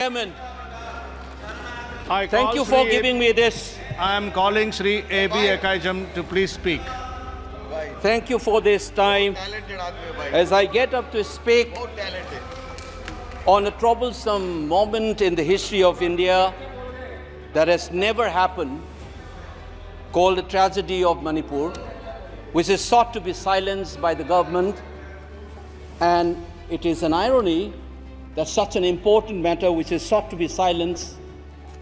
Chairman, thank you for giving me this. I am calling Sri A.Bimol Akoijam to please speak. Thank you for this time. As I get up to speak on a troublesome moment in the history of India that has never happened, called the tragedy of Manipur, which is sought to be silenced by the government. And it is an irony that such an important matter which is sought to be silenced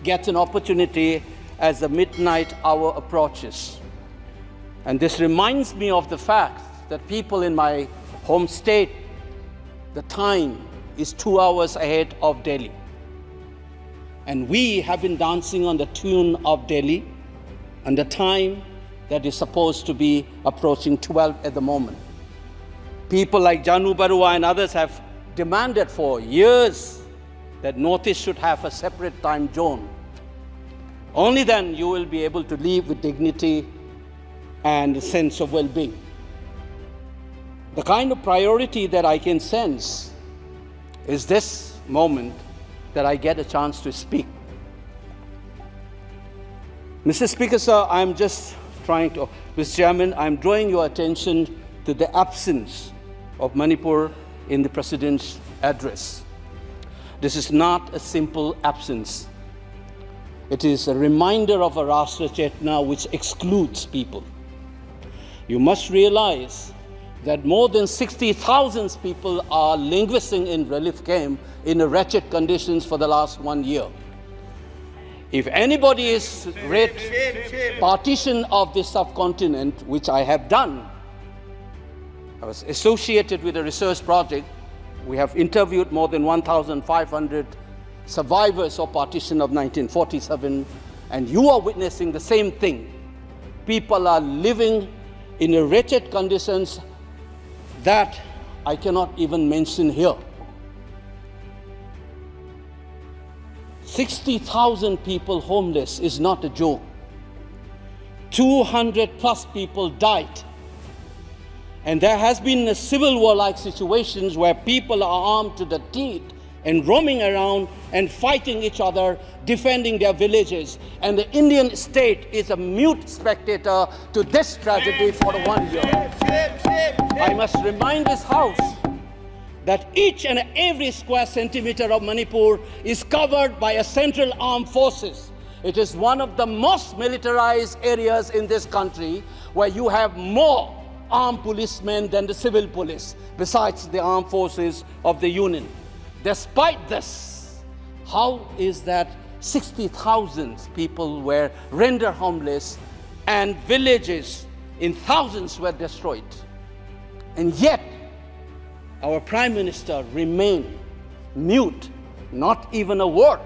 gets an opportunity as the midnight hour approaches. And this reminds me of the fact that people in my home state, the time is 2 hours ahead of Delhi. And we have been dancing on the tune of Delhi and the time that is supposed to be approaching 12 at the moment. People like Janu Barua and others have demanded for years that Northeast should have a separate time zone. Only then you will be able to live with dignity and a sense of well-being. The kind of priority that I can sense is this moment that I get a chance to speak. Mr. Speaker, sir, Mr. Chairman, I'm drawing your attention to the absence of Manipur in the President's address. This is not a simple absence. It is a reminder of a Rashtra Chetna which excludes people. You must realize that more than 60,000 people are languishing in relief camp in wretched conditions for the last 1 year. If anybody is read partition of this subcontinent, which I have done, I was associated with a research project. We have interviewed more than 1,500 survivors of partition of 1947, and you are witnessing the same thing. People are living in wretched conditions that I cannot even mention here. 60,000 people homeless is not a joke. 200 plus people died. And there has been a civil war-like situations where people are armed to the teeth and roaming around and fighting each other, defending their villages. And the Indian state is a mute spectator to this tragedy for 1 year. I must remind this House that each and every square centimeter of Manipur is covered by a central armed forces. It is one of the most militarized areas in this country where you have more armed policemen than the civil police, besides the armed forces of the Union. Despite this, how is that 60,000 people were rendered homeless and villages in thousands were destroyed? And yet, our Prime Minister remained mute, not even a word.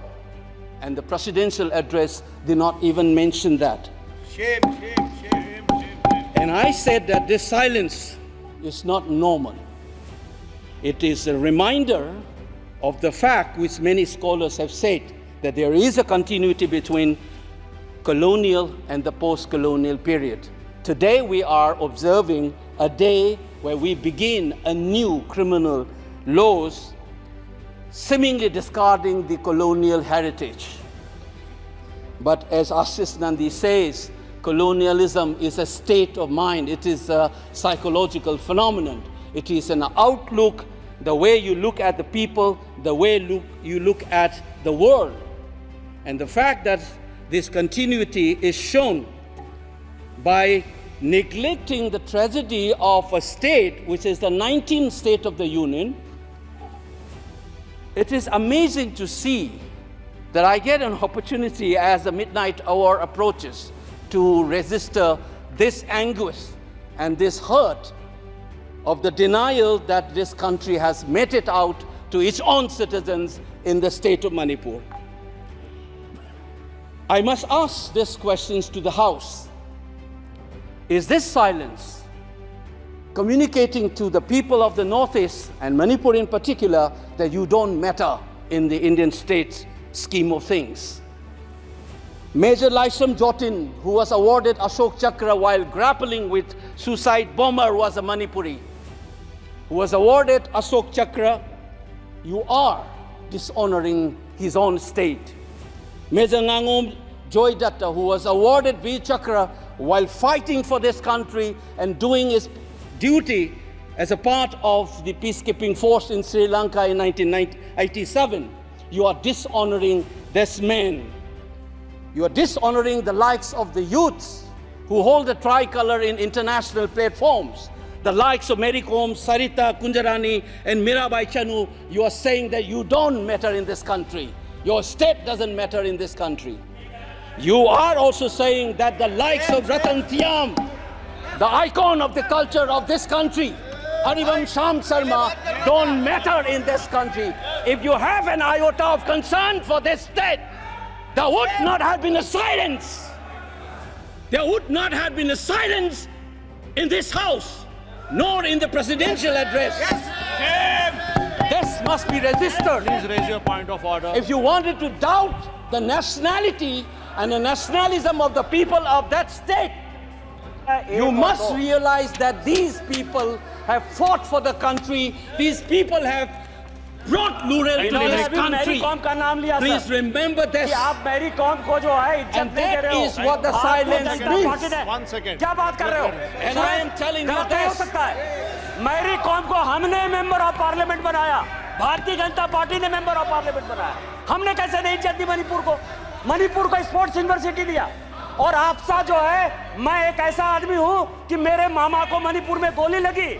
And the presidential address did not even mention that. Shame, shame, shame, shame, shame. And I said that this silence is not normal. It is a reminder of the fact which many scholars have said, that there is a continuity between colonial and the post-colonial period. Today we are observing a day where we begin a new criminal laws, seemingly discarding the colonial heritage. But as Ashish Nandi says, colonialism is a state of mind. It is a psychological phenomenon. It is an outlook, the way you look at the people, the way you look at the world. And the fact that this continuity is shown by neglecting the tragedy of a state, which is the 19th state of the Union. It is amazing to see that I get an opportunity as the midnight hour approaches to register this anguish and this hurt of the denial that this country has meted out to its own citizens in the state of Manipur. I must ask these questions to the House. Is this silence communicating to the people of the Northeast and Manipur in particular that you don't matter in the Indian state scheme of things? Major Laisam Jotin, who was awarded Ashok Chakra while grappling with suicide bomber, was a Manipuri. Who was awarded Ashok Chakra, you are dishonoring his own state. Major Ngangom Joy Datta, who was awarded Veer Chakra while fighting for this country and doing his duty as a part of the peacekeeping force in Sri Lanka in 1987, you are dishonoring this man. You are dishonoring the likes of the youths who hold the tricolor in international platforms. The likes of Mary Kom, Sarita Kunjarani, and Mirabai Chanu. You are saying that you don't matter in this country. Your state doesn't matter in this country. You are also saying that the likes of Ratan Tiam, the icon of the culture of this country, Harivansham Sharma, don't matter in this country. If you have an iota of concern for this state, there would not have been a silence. There would not have been a silence in this house, nor in the presidential address. This must be registered. Please raise your point of order. If you wanted to doubt the nationality and the nationalism of the people of that state, you must realize that these people have fought for the country. These people have brought Lural to this country. Please remember this. And that is what the silence means. 1 second. And I am telling you this. Mary Kom को हमने member of parliament बनाया, Bharatiya Janata party ने member of parliament बनाया। हमने कैसे नहीं इज्जत दी मणिपुर को स्पोर्ट्स यूनिवर्सिटी दिया। और आपसा जो है, मैं एक ऐसा आदमी हूं कि मेरे मामा को मणिपुर में गोली लगी,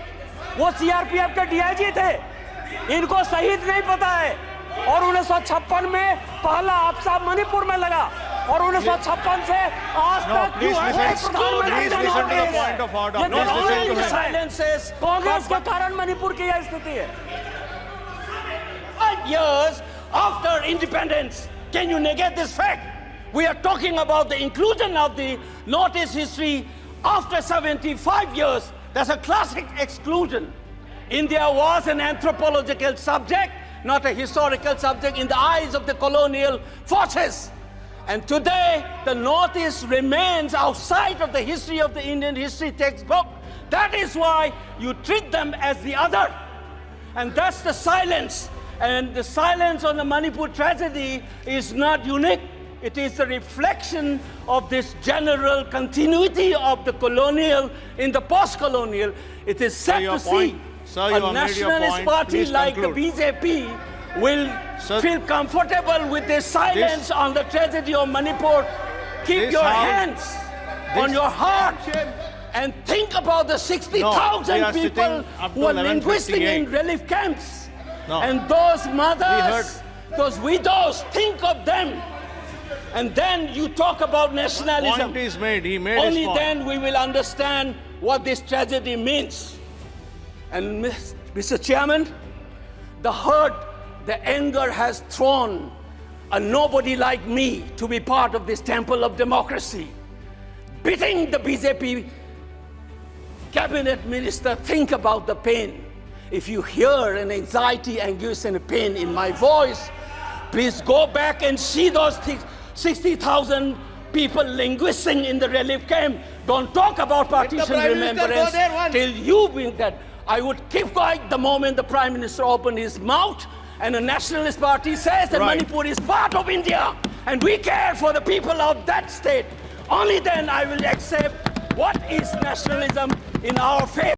वो सीआरपीएफ के डीआईजी थे, इनको शहीद नहीं पता है। और 1956 में पहला आपसा मणिपुर में लगा, और 1956 से आज तक कांग्रेस के कारण मणिपुर की यह स्थिति है। 5 years after independence, can you negate this fact? We are talking about the inclusion of the Northeast history after 75 years. That's a classic exclusion. India was an anthropological subject, not a historical subject in the eyes of the colonial forces. And today, the Northeast remains outside of the history of the Indian history textbook. That is why you treat them as the other. And that's the silence. And the silence on the Manipur tragedy is not unique. It is a reflection of this general continuity of the colonial in the post-colonial. It is sad to see a nationalist party like the BJP will feel comfortable with this silence on the tragedy of Manipur. Keep your hands on your heart and think about the 60,000 people who are linguistic in relief camps. And those mothers, those widows, think of them. And then you talk about nationalism. Point is made. He made Only his point. then we will understand what this tragedy means. And Mr. Chairman, the hurt, the anger has thrown a nobody like me to be part of this temple of democracy. Beating the BJP cabinet minister, think about the pain. If you hear an anxiety, anguish, and a pain in my voice, please go back and see those 60,000 people linguisting in the relief camp. Don't talk about partition remembrance till you bring that. I would keep quiet the moment the Prime Minister opened his mouth and a nationalist party says that Manipur is part of India and we care for the people of that state. Only then I will accept what is nationalism in our faith.